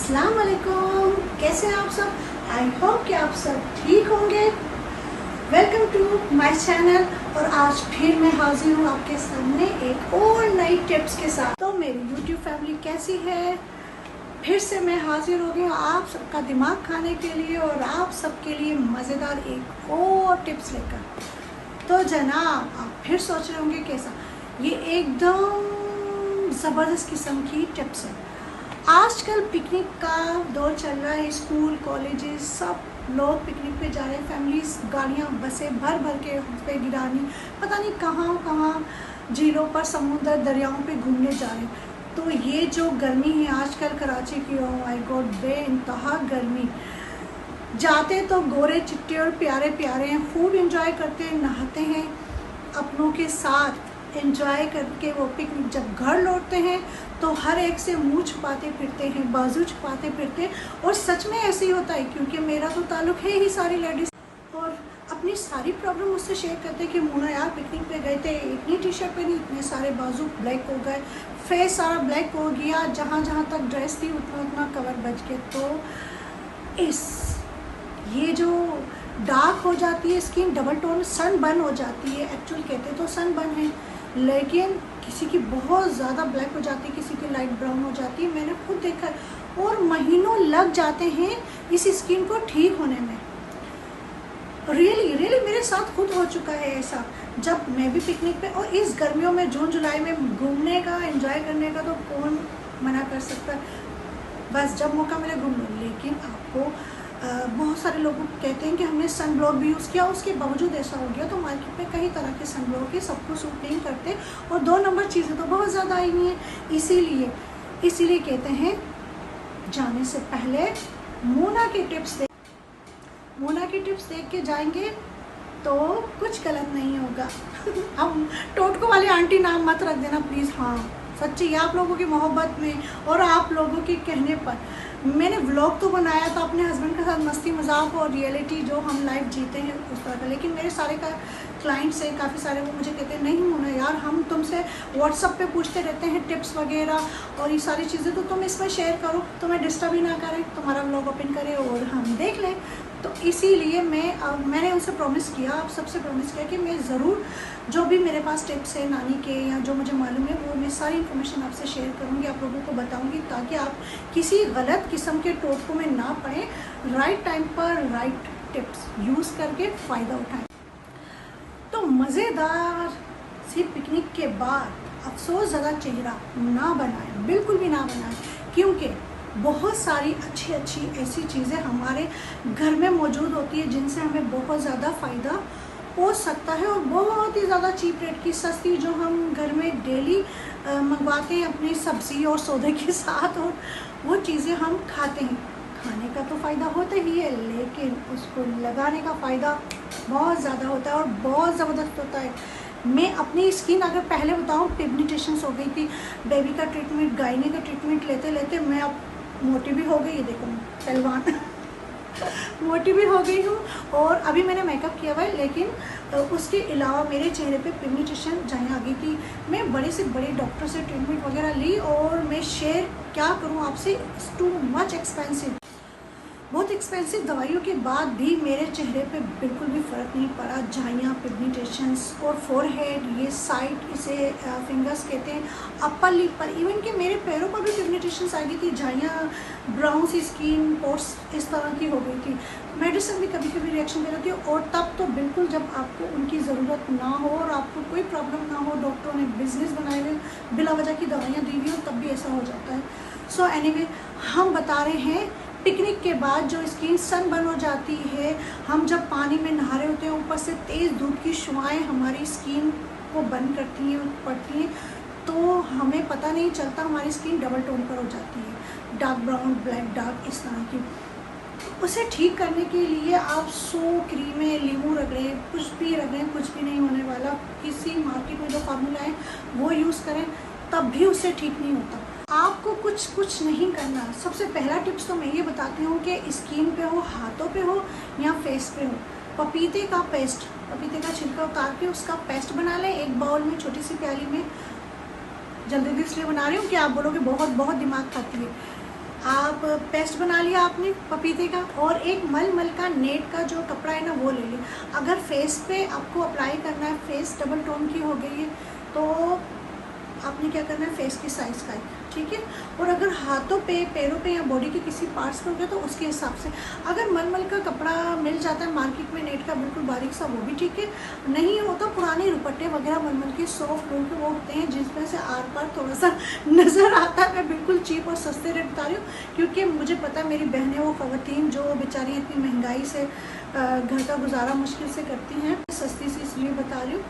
अस्सलाम वालेकुम, कैसे हैं आप सब। आई होप कि आप सब ठीक होंगे। Welcome to my channel. और आज फिर मैं हाजिर हूँ आपके सामने एक और नई टिप्स के साथ। तो मेरी यूट्यूब फैमिली कैसी है, फिर से मैं हाजिर हो गई हूँ आप सबका दिमाग खाने के लिए और आप सबके लिए मज़ेदार एक और टिप्स लेकर। तो जनाब, आप फिर सोच रहे होंगे कैसा, ये एकदम ज़बरदस्त किस्म की टिप्स है। आजकल पिकनिक का दौर चल रहा है, स्कूल कॉलेजेस सब लोग पिकनिक पे जा रहे हैं, फैमिलीज गाड़ियाँ बसें भर भर के पे गिरानी, पता नहीं कहाँ कहाँ झीलों पर, समुद्र दरियाओं पे घूमने जा रहे हैं। तो ये जो गर्मी है आजकल कराची की, ओ माय गॉड, बेइंतहा गर्मी। जाते तो गोरे चिट्टे और प्यारे प्यारे हैं, खूब एंजॉय करते हैं, नहाते हैं अपनों के साथ, एंजॉय करके वो पिकनिक जब घर लौटते हैं तो हर एक से मुंह छुपाते फिरते हैं, बाजू छुपाते फिरते हैं। और सच में ऐसे ही होता है, क्योंकि मेरा तो ताल्लुक है ही सारी लेडीज़, और अपनी सारी प्रॉब्लम मुझसे शेयर करते हैं कि मुन्ना यार पिकनिक पे गए थे, इतनी टी शर्ट पहनी, इतने सारे बाजू ब्लैक हो गए, फेस सारा ब्लैक हो गया, जहाँ जहाँ तक ड्रेस थी उतना उतना कवर बच गया। तो ये जो डार्क हो जाती है skin, double tone sunburn हो जाती है, एक्चुअल कहते तो सन बर्न है, लेकिन किसी की बहुत ज़्यादा ब्लैक हो जाती है, किसी की लाइट ब्राउन हो जाती है, मैंने खुद देखा। और महीनों लग जाते हैं इस स्किन को ठीक होने में। रियली मेरे साथ खुद हो चुका है ऐसा। जब मैं भी पिकनिक पे, और इस गर्मियों में जून जुलाई में घूमने का, एंजॉय करने का तो कौन मना कर सकता, बस जब मौका मिले घूम लो। लेकिन आपको बहुत सारे लोग कहते हैं कि हमने सन ब्लॉक भी यूज़ किया, उसके बावजूद ऐसा हो गया। तो मार्केट में कई तरह के सन ब्लॉक है, सबको सूट नहीं करते, और 2 नंबर चीज़ें तो बहुत ज़्यादा आई हुई हैं। इसीलिए कहते हैं जाने से पहले मोना के टिप्स देख के जाएंगे तो कुछ गलत नहीं होगा। हम टोटको वाली आंटी नाम मत रख देना प्लीज़। हाँ, सच्ची आप लोगों की मोहब्बत में और आप लोगों के कहने पर मैंने व्लॉग तो बनाया था अपने हस्बैंड के साथ, मस्ती मजाक और रियलिटी जो हम लाइफ जीते हैं उस तरह का। लेकिन मेरे सारे का क्लाइंट्स हैं काफ़ी सारे, वो मुझे कहते हैं नहीं होना यार, हम तुमसे व्हाट्सअप पे पूछते रहते हैं टिप्स वगैरह और ये सारी चीज़ें, तो तुम इसमें शेयर करो, तुम्हें डिस्टर्ब ही ना करें, तुम्हारा व्लॉग ओपन करें और हम देख लें। तो इसीलिए मैंने उनसे प्रॉमिस किया, आप सबसे प्रॉमिस किया कि मैं ज़रूर जो भी मेरे पास टिप्स है नानी के या जो मुझे मालूम है वो मैं सारी इन्फॉर्मेशन आपसे शेयर करूँगी, आप लोगों को बताऊँगी, ताकि आप किसी गलत किस्म के टोटकों में ना पड़े, राइट टाइम पर राइट टिप्स यूज़ करके फ़ायदा उठाएं। तो मज़ेदार सी पिकनिक के बाद अफसोस ज़्यादा चेहरा ना बनाएं, बिल्कुल भी ना बनाएं, क्योंकि बहुत सारी अच्छी ऐसी चीज़ें हमारे घर में मौजूद होती है जिनसे हमें बहुत ज़्यादा फ़ायदा हो सकता है, और बहुत ही ज़्यादा चीप रेट की सस्ती, जो हम घर में डेली मंगवाते हैं अपनी सब्ज़ी और सौदे के साथ, और वो चीज़ें हम खाते हैं। खाने का तो फ़ायदा होता ही है, लेकिन उसको लगाने का फ़ायदा बहुत ज़्यादा होता है और बहुत ज़बरदस्त होता है। मैं अपनी स्किन अगर पहले बताऊँ, पिगमेंटेशंस हो गई थी, बेबी का ट्रीटमेंट, गायने का ट्रीटमेंट लेते लेते मैं अब मोटी भी हो गई, ये देखो पहलवान मोटी भी हो गई हूँ, और अभी मैंने मेकअप किया हुआ है, लेकिन उसके अलावा मेरे चेहरे पे पिगमेंटेशन जहाँ आ गई थी। मैं बड़े से बड़े डॉक्टर से ट्रीटमेंट वगैरह ली, और मैं शेयर क्या करूँ आपसे, इट्स टू मच एक्सपेंसिव। बहुत एक्सपेंसिव दवाइयों के बाद भी मेरे चेहरे पे बिल्कुल भी फ़र्क नहीं पड़ा। झाइयाँ, पिगमेंटेशंस और फोरहेड, ये साइड, इसे फिंगर्स कहते हैं, अपर लिप पर, इवन कि मेरे पैरों पर भी पिगमेंटेशंस आ गई थी, झाइयाँ, ब्राउन सी स्किन, पोर्स इस तरह की हो गई थी। मेडिसिन भी कभी कभी रिएक्शन दे रही थी, और तब तो बिल्कुल जब आपको उनकी ज़रूरत ना हो और आपको कोई प्रॉब्लम ना हो, डॉक्टरों ने बिजनेस बनाए हुए बिला वजह की दवाइयाँ दी हुई हो, तब भी ऐसा हो जाता है। सो एनीवे, हम बता रहे हैं पिकनिक के बाद जो स्किन सन बर्न हो जाती है, हम जब पानी में नहा रहे होते हैं, ऊपर से तेज़ धूप की शुआएं हमारी स्किन को बर्न करती हैं, पड़ती हैं, तो हमें पता नहीं चलता, हमारी स्किन डबल टोन पर हो जाती है, डार्क ब्राउन, ब्लैक डार्क, इस तरह की। उसे ठीक करने के लिए आप 100 क्रीमें, लीमू रगड़ें, कुछ भी रगड़ें, कुछ भी नहीं होने वाला। किसी मार्केट में जो फार्मूला है वो यूज़ करें, तब भी उससे ठीक नहीं होता। आपको कुछ नहीं करना। सबसे पहला टिप्स तो मैं ये बताती हूँ कि स्किन पे हो, हाथों पे हो या फेस पे हो, पपीते का पेस्ट, पपीते का छिलका उतार के उसका पेस्ट बना लें एक बाउल में, छोटी सी प्याली में। जल्दी इसलिए बना रही हूँ कि आप बोलोगे बहुत दिमाग खाती है। आप पेस्ट बना लिया आपने पपीते का, और एक मलमल का नेट का जो कपड़ा है ना वो ले लिया। अगर फेस पे आपको अप्लाई करना है, फेस डबल टोन की हो गई है, तो आपने क्या करना है, फेस की साइज़ का, ठीक है। और अगर हाथों पे, पैरों पे या बॉडी के किसी पार्ट्स पे हो गया तो उसके हिसाब से। अगर मलमल का कपड़ा मिल जाता है मार्केट में नेट का बिल्कुल बारीक सा, वो भी ठीक है। नहीं हो तो पुराने दुपट्टे वगैरह मलमल के सॉफ्ट टोन के वो होते हैं जिसमें से आर पार थोड़ा सा नज़र आता है। मैं बिल्कुल चीप और सस्ते रेट बता रही हूँ, क्योंकि मुझे पता है मेरी बहनें, वो ख़वातीन जो बेचारी इतनी महंगाई से घर का गुजारा मुश्किल से करती हैं, सस्ती सी इसलिए बता रही हूँ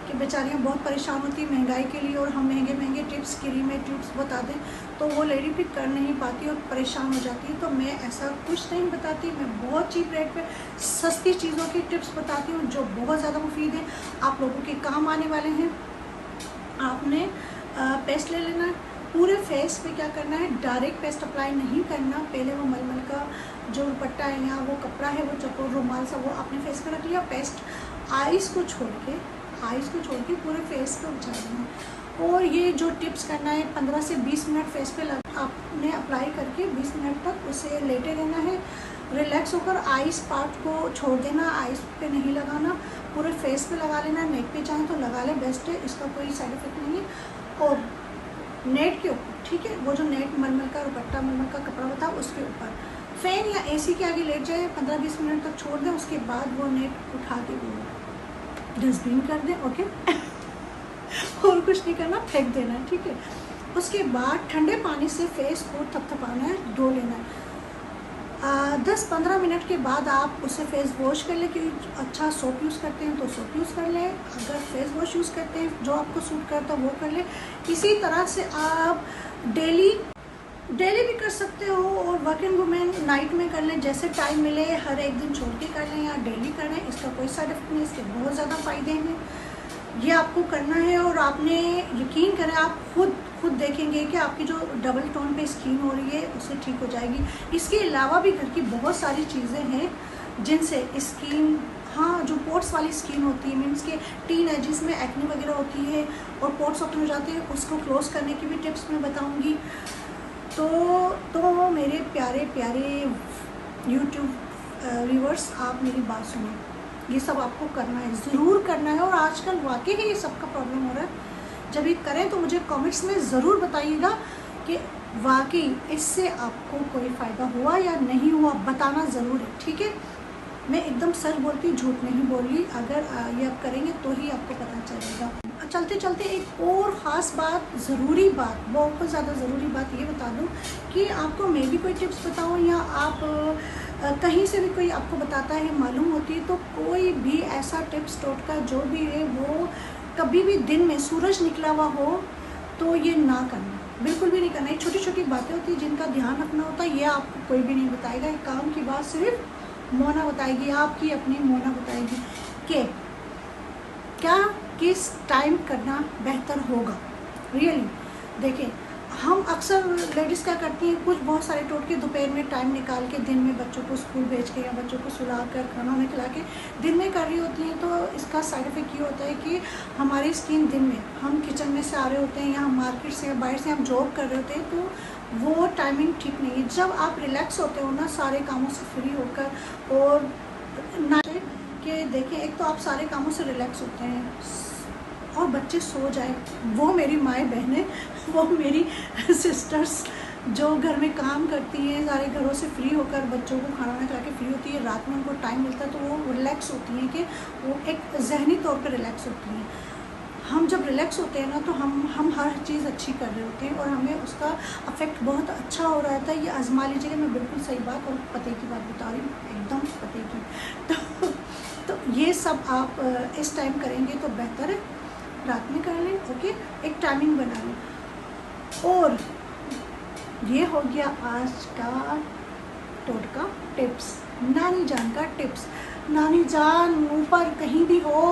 कि बेचारियाँ बहुत परेशान होती हैं महंगाई के लिए, और हम महंगे महंगे टिप्स, क्रीमें, टिप्स बता दें तो वो लेडी भी कर नहीं पाती और परेशान हो जाती है। तो मैं ऐसा कुछ नहीं बताती, मैं बहुत चीप रेट पे सस्ती चीज़ों की टिप्स बताती हूँ जो बहुत ज़्यादा मुफीद है, आप लोगों के काम आने वाले हैं। आपने पेस्ट ले लेना है, पूरे फेस पे क्या करना है, डायरेक्ट पेस्ट अप्लाई नहीं करना। पहले वो मलमल का जो दुपट्टा है या वो कपड़ा है, वो चकोर रुमाल सा, वो आपने फेस पे रख लिया। पेस्ट आइज़ को छोड़ के पूरे फेस पे उछाल देना। और ये जो टिप्स करना है, 15 से 20 मिनट फेस पे आपने अप्लाई करके 20 मिनट तक उसे लेटे रहना है, रिलैक्स होकर। आइस पार्ट को छोड़ देना, आइस पे नहीं लगाना, पूरे फेस पे लगा लेना। नेक पे चाहें तो लगा लें, बेस्ट है, इसका कोई साइड इफेक्ट नहीं है। और नेट के ऊपर, ठीक है, वो जो नेट मलमल का दुपट्टा, मलमल का कपड़ा होता है उसके ऊपर फैन या एसी के आगे लेट जाए, 15-20 मिनट तक छोड़ दें। उसके बाद वो नेट उठा के डस्टबिन कर दें, ओके। और कुछ नहीं करना, फेंक देना है, ठीक है। उसके बाद ठंडे पानी से फेस को थपथपाना है, धो लेना है। 10-15 मिनट के बाद आप उसे फेस वॉश कर लें, क्योंकि अच्छा सोप यूज़ करते हैं तो सोप यूज़ कर लें। अगर फेस वॉश यूज़ करते हैं जो आपको सूट करता है वो कर लें। इसी तरह से आप डेली भी कर सकते हो, और वर्किंग वुमेन नाइट में कर लें, जैसे टाइम मिले, हर एक दिन छोड़ के कर लें या डेली कर लें। इसका कोई साइड इफेक्ट नहीं, इसके बहुत ज़्यादा फ़ायदे हैं। ये आपको करना है, और आपने यकीन करें, आप खुद देखेंगे कि आपकी जो डबल टोन पे स्किन हो रही है उससे ठीक हो जाएगी। इसके अलावा भी घर की बहुत सारी चीज़ें हैं जिनसे स्किन, हाँ, जो पोर्ट्स वाली स्किन होती है, मीन्स के टीन एजिस में एक्ने वगैरह होती है और पोर्ट्स ओपन हो जाते हैं, उसको क्लोज करने की भी टिप्स मैं बताऊँगी। तो मेरे प्यारे यूट्यूब व्यूअर्स, आप मेरी बात सुनें, ये सब आपको करना है, ज़रूर करना है। और आजकल वाकई ही ये सबका प्रॉब्लम हो रहा है। जब ये करें तो मुझे कमेंट्स में ज़रूर बताइएगा कि वाकई इससे आपको कोई फ़ायदा हुआ या नहीं हुआ, बताना ज़रूर है, ठीक है। मैं एकदम सच बोलती हूँ, झूठ नहीं बोल रही। अगर ये आप करेंगे तो ही आपको पता चलेगा। चलते चलते एक और ख़ास बात, ज़रूरी बात, बहुत ज़्यादा ज़रूरी बात ये बता दूँ कि आपको मैं भी कोई टिप्स बताऊँ या आप कहीं से भी कोई आपको बताता है, मालूम होती है, तो कोई भी ऐसा टिप्स टोटका जो भी है वो कभी भी दिन में सूरज निकला हुआ हो तो ये ना करना, बिल्कुल भी नहीं करना। ये छोटी छोटी बातें होती हैं जिनका ध्यान रखना होता है, ये आपको कोई भी नहीं बताएगा। एक काम की बात सिर्फ मोना बताएगी, आपकी अपनी मोना बताएगी कि क्या किस टाइम करना बेहतर होगा। रियली देखें, हम अक्सर लेडीज़ क्या करती हैं, कुछ बहुत सारे टोटके दोपहर में टाइम निकाल के दिन में बच्चों को स्कूल भेज के या बच्चों को सुला कर खाना वाना खिला के दिन में कर रही होती हैं। तो इसका साइड इफ़ेक्ट ये होता है कि हमारी स्किन दिन में, हम किचन में से आ रहे होते हैं या हम मार्केट से या बाहर से हम जॉब कर रहे होते हैं, तो वो टाइमिंग ठीक नहीं है। जब आप रिलैक्स होते हो ना, सारे कामों से फ्री होकर, और ना कि देखें, एक तो आप सारे कामों से रिलैक्स होते हैं और बच्चे सो जाए, वो मेरी माएँ बहनें, वो मेरी सिस्टर्स जो घर में काम करती हैं, सारे घरों से फ्री होकर बच्चों को खाना वाना खिला के फ्री होती है, रात में उनको टाइम मिलता है तो वो रिलैक्स होती हैं, कि वो एक जहनी तौर पर रिलैक्स होती हैं। हम जब रिलैक्स होते हैं ना तो हम हर चीज़ अच्छी कर रहे होते हैं और हमें उसका अफेक्ट बहुत अच्छा हो रहा था। ये आजमा लीजिएगा, मैं बिल्कुल सही बात और पते की बात बता रही हूँ, एकदम पते की। तो ये सब आप इस टाइम करेंगे तो बेहतर है, रात में कर लें, ओके, एक टाइमिंग बना लें। और ये हो गया आज का टोटका टिप्स, नानी जान का टिप्स। नानी जान ऊपर कहीं भी हो,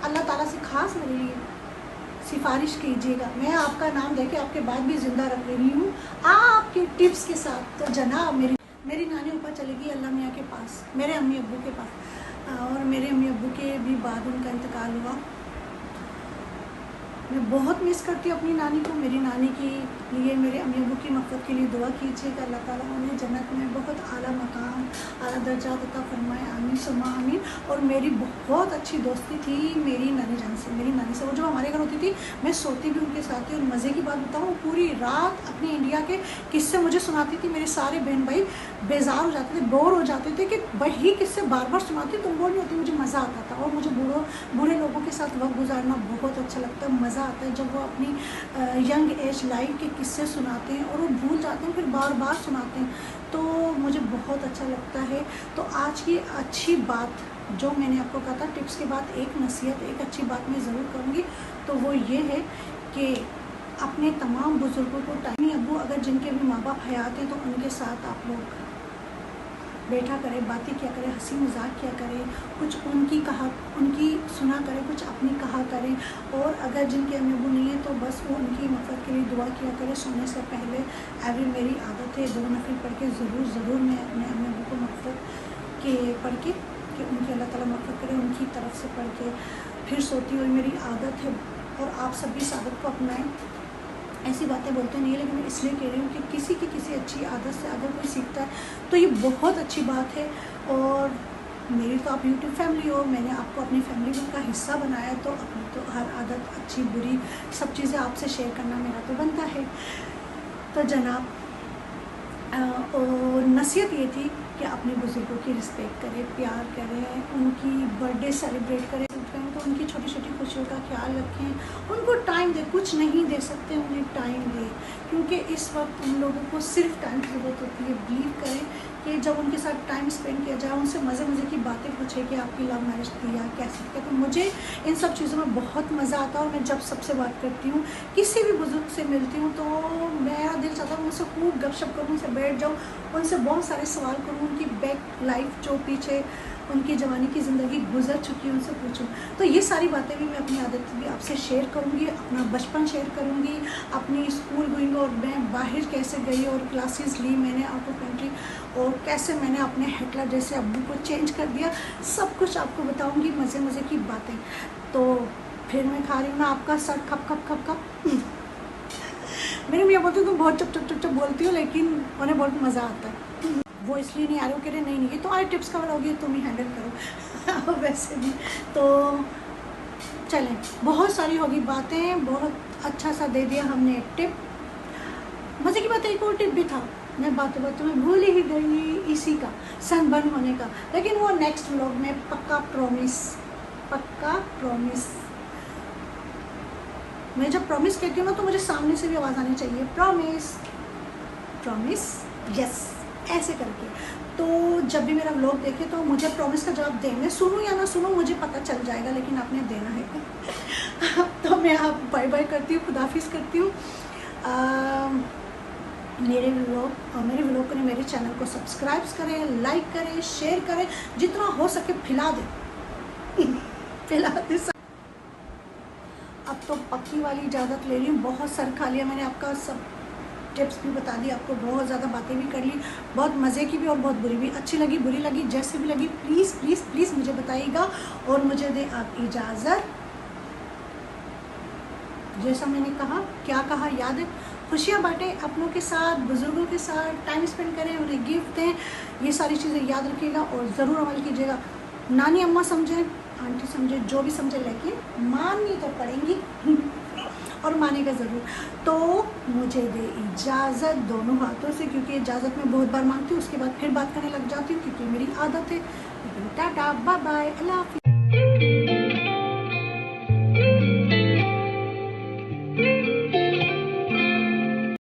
अल्लाह ताला से ख़ास मेरे लिए सिफारिश कीजिएगा, मैं आपका नाम देके आपके बाद भी ज़िंदा रख रही हूँ आपके टिप्स के साथ। तो जनाब, मेरी नानी ऊपर चलेगी अल्लाह मियाँ के पास, मेरे अम्मी अब्बू के पास, और मेरे अम्मी अब्बू के भी बाद उनका इंतकाल हुआ। मैं बहुत मिस करती हूँ अपनी नानी को। मेरी नानी के लिए, मेरे अम्मी अब्बू की मग़फ़िरत के लिए दुआ कीजिएगा। अल्लाह ताला उन्हें जन्नत में बहुत आला मकाम, आला दर्जा अता फरमाए, आमीन सुम्मा आमीन। और मेरी बहुत अच्छी दोस्ती थी मेरी नानी जान से, मेरी नानी से। वो जब हमारे घर होती थी मैं सोती भी उनके साथ थी। और मज़े की बात बताऊँ, पूरी रात अपनी इंडिया के किस्से मुझे सुनाती थी। मेरे सारे बहन भाई बेजार हो जाते थे, बोर हो जाते थे कि वही किस्से बार बार सुनाती, तुम बोर नहीं होती। मुझे मज़ा आता था। और मुझे बूढ़े लोगों के साथ वक्त गुजारना बहुत अच्छा लगता है। मज़ा आता है जब वो अपनी यंग एज लाइफ के किस्से सुनाते हैं और वो भूल जाते हैं, फिर बार बार सुनाते हैं, तो मुझे बहुत अच्छा लगता है। तो आज की अच्छी बात जो मैंने आपको कहा था, टिप्स के बाद एक नसीहत, एक अच्छी बात मैं ज़रूर करूँगी, तो वो ये है कि अपने तमाम बुज़ुर्गों को टाइम, अब्बू अगर जिनके भी माँ बाप हयात हैं तो उनके साथ आप लोग बैठा करें, बातें किया करें, हंसी मजाक किया करें, कुछ उनकी सुना करें, कुछ अपनी कहा करें। और अगर जिनके अम्मी अब्बू नहीं है तो बस वो उनकी मग़फ़िरत के लिए दुआ किया करें सोने से पहले। मेरी आदत है 2 नफ़िल पढ़ के ज़रूर मैं अपने अम्मी अब्बू को मग़फ़िरत के पढ़ के कि उनकी अल्लाह ताला मग़फ़िरत करे, उनकी तरफ से पढ़ के फिर सोती हूँ। मेरी आदत है और आप सब भी इस आदत को अपनाएं। ऐसी बातें बोलते नहीं है, लेकिन मैं इसलिए कह रही हूँ कि किसी की किसी अच्छी आदत से अगर कोई सीखता है तो ये बहुत अच्छी बात है। और मेरी तो आप यूट्यूब फैमिली हो, मैंने आपको अपनी फैमिली का हिस्सा बनाया, तो अपनी तो हर आदत अच्छी बुरी सब चीज़ें आपसे शेयर करना मेरा तो बनता है। तो जनाब, और नसीहत ये थी कि अपने बुज़ुर्गों की रिस्पेक्ट करें, प्यार करें, उनकी बर्थडे सेलिब्रेट करें, तो उनकी छोटी छोटी खुशियों का ख्याल रखें, उनको टाइम दें। कुछ नहीं दे सकते उन्हें टाइम दें, क्योंकि इस वक्त उन लोगों को सिर्फ टाइम की ज़रूरत होती है। बिलीव करें कि जब उनके साथ टाइम स्पेंड किया जाए, उनसे मज़े मज़े की बातें पूछें कि आपकी लव मैरिज थी या कैसे थी। तो मुझे इन सब चीज़ों में बहुत मज़ा आता है। और मैं जब सबसे बात करती हूँ, किसी भी बुज़ुर्ग से मिलती हूँ, तो मेरा दिल चाहता है उनसे खूब गपशप करूँ, उनसे बैठ जाऊँ, उनसे बहुत सारे सवाल करूँ, उनकी बैक लाइफ जो पीछे उनकी जवानी की ज़िंदगी गुजर चुकी है उनसे पूछूं। तो ये सारी बातें भी मैं अपनी आदत भी आपसे शेयर करूँगी, अपना बचपन शेयर करूँगी, अपनी स्कूल गोइंग और मैं बाहर कैसे गई और क्लासेस ली मैंने आउट ऑफ कंट्री, और कैसे मैंने अपने हिटलर जैसे अब्बू को चेंज कर दिया, सब कुछ आपको बताऊँगी, मज़े मज़े की बातें। तो फिर मैं खा रही हूँ ना आपका सर खप खप खप खप। मेरी मियाँ बोलती तुम बहुत चुप चुप चुप चुप बोलती हो, लेकिन उन्हें बहुत मज़ा आता है। वो इसलिए नहीं आ रहे हो, कह रहे नहीं ये तुम्हारे टिप्स कवर होगी, तुम ही हैंडल करो। वैसे भी तो चलें, बहुत सारी होगी बातें, बहुत अच्छा सा दे दिया हमने एक टिप। मज़े की बात है, एक और टिप भी था, मैं बातों बातों में भूल ही गई, इसी का सनबर्न होने का, लेकिन वो नेक्स्ट व्लॉग में पक्का प्रॉमिस। मैं जब प्रॉमिस कहती हूँ ना तो मुझे सामने से भी आवाज़ आनी चाहिए, प्रॉमिस यस, ऐसे करके। तो जब भी मेरा व्लॉग देखे तो मुझे प्रॉमिस का जवाब दें। मैं सुनूँ या ना सुनूँ मुझे पता चल जाएगा, लेकिन आपने देना है। तो मैं आप बाय बाय करती हूँ, खुदाफिज करती हूँ। मेरे व्लॉग करें, मेरे चैनल को सब्सक्राइब करें, लाइक करें, शेयर करें, जितना हो सके फैला दें। अब तो पक्की वाली इजाज़त ले रही हूँ, बहुत सर खा लिया मैंने, आपका सब टिप्स भी बता दी, आपको बहुत ज़्यादा बातें भी कर ली, बहुत मज़े की भी और बहुत बुरी भी, अच्छी लगी बुरी लगी जैसे भी लगी, प्लीज़ प्लीज़ प्लीज़ मुझे बताइएगा। और मुझे दें आप इजाज़त, जैसा मैंने कहा, क्या कहा याद है, खुशियाँ बांटें अपनों के साथ, बुज़ुर्गों के साथ टाइम स्पेंड करें, उन्हें गिफ्ट दें, ये सारी चीज़ें याद रखिएगा और ज़रूर अमल कीजिएगा। नानी अम्मा समझें, आंटी समझे, जो भी समझे, लेकिन माननी तो पड़ेंगी और मानेगा ज़रूर। तो मुझे दे इजाज़त दोनों हाथों से, क्योंकि इजाज़त मैं बहुत बार मांगती हूँ, उसके बाद फिर बात करने लग जाती हूँ, क्योंकि मेरी आदत है। टाटा बाय बाय, अल्लाह हाफ़िज़।